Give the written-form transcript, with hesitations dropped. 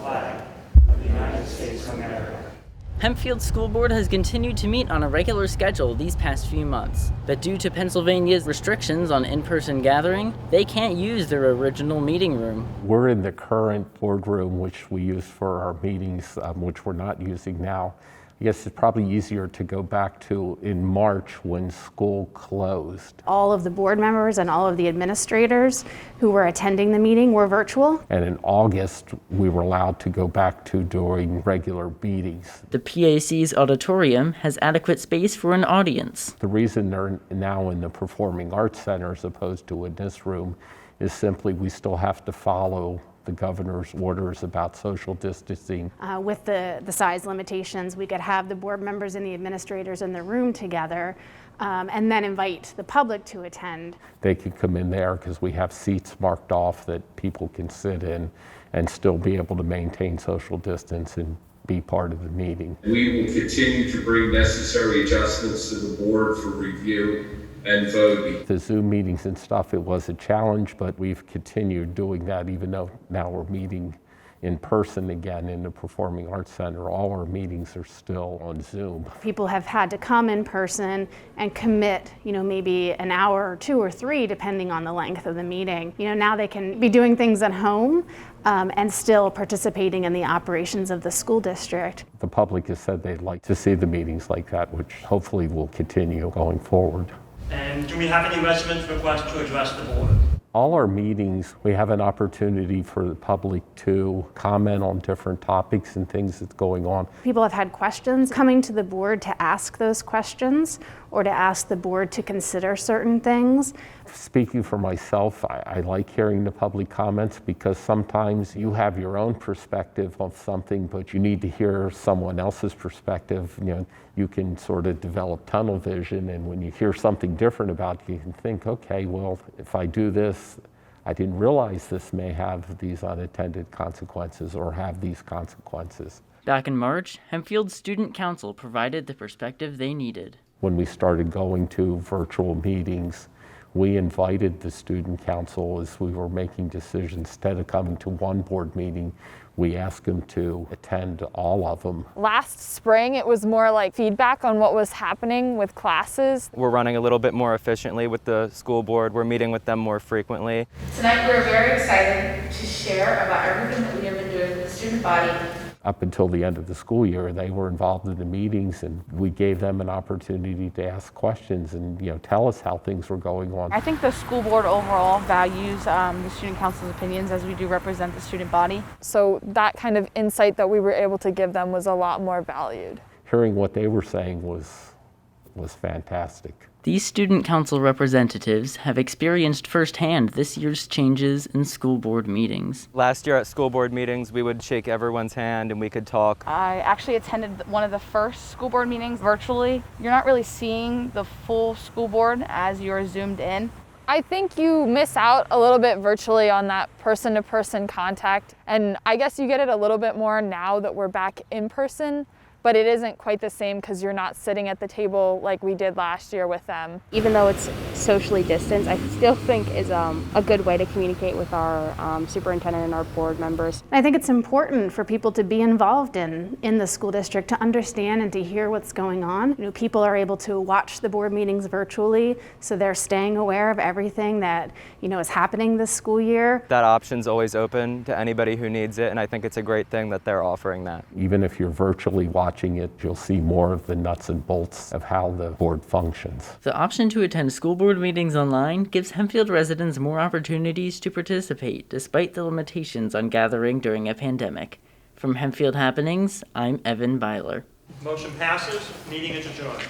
flag of the United States of America. Hempfield School Board has continued to meet on a regular schedule these past few months, but due to Pennsylvania's restrictions on in-person gathering, they can't use their original meeting room. We're in the current boardroom, which we use for our meetings, which we're not using now. I guess it's probably easier to go back to in March when school closed. All of the board members and all of the administrators who were attending the meeting were virtual. And in August, we were allowed to go back to doing regular meetings. The PAC's auditorium has adequate space for an audience. The reason they're now in the Performing Arts Center as opposed to in this room is simply we still have to follow the governor's orders about social distancing. With the size limitations, we could have the board members and the administrators in the room together and then invite the public to attend. They could come in there because we have seats marked off that people can sit in and still be able to maintain social distance and be part of the meeting. We will continue to bring necessary adjustments to the board for review and voting. The Zoom meetings and stuff, it was a challenge, but we've continued doing that even though now we're meeting in person again in the Performing Arts Center. All our meetings are still on Zoom. People have had to come in person and commit, maybe an hour or 2 or 3, depending on the length of the meeting. Now they can be doing things at home and still participating in the operations of the school district. The public has said they'd like to see the meetings like that, which hopefully will continue going forward. And do we have any residents request to address the board? All our meetings, we have an opportunity for the public to comment on different topics and things that's going on. People have had questions coming to the board to ask those questions or to ask the board to consider certain things. Speaking for myself, I like hearing the public comments because sometimes you have your own perspective of something, but you need to hear someone else's perspective. You can sort of develop tunnel vision, and when you hear something different about it, you can think, okay, well, if I do this, I didn't realize this may have these unintended consequences or have these consequences. Back in March, Hempfield Student Council provided the perspective they needed. When we started going to virtual meetings, we invited the student council as we were making decisions. Instead of coming to one board meeting, we asked them to attend all of them. Last spring, it was more like feedback on what was happening with classes. We're running a little bit more efficiently with the school board. We're meeting with them more frequently. Tonight, we're very excited to share about everything that we have been doing with the student body. Up until the end of the school year, they were involved in the meetings, and we gave them an opportunity to ask questions and tell us how things were going on. I think the school board overall values the student council's opinions, as we do represent the student body. So that kind of insight that we were able to give them was a lot more valued. Hearing what they were saying was fantastic. These student council representatives have experienced firsthand this year's changes in school board meetings. Last year at school board meetings, we would shake everyone's hand and we could talk. I actually attended one of the first school board meetings virtually. You're not really seeing the full school board as you're zoomed in. I think you miss out a little bit virtually on that person-to-person contact, and I guess you get it a little bit more now that we're back in person. But it isn't quite the same because you're not sitting at the table like we did last year with them. Even though it's socially distanced, I still think is a good way to communicate with our superintendent and our board members. I think it's important for people to be involved in the school district, to understand and to hear what's going on. People are able to watch the board meetings virtually, so they're staying aware of everything that is happening this school year. That option's always open to anybody who needs it, and I think it's a great thing that they're offering that. Even if you're virtually watching it, you'll see more of the nuts and bolts of how the board functions. The option to attend school board meetings online gives Hempfield residents more opportunities to participate, despite the limitations on gathering during a pandemic. From Hempfield Happenings, I'm Evan Beyeler. Motion passes. Meeting is adjourned.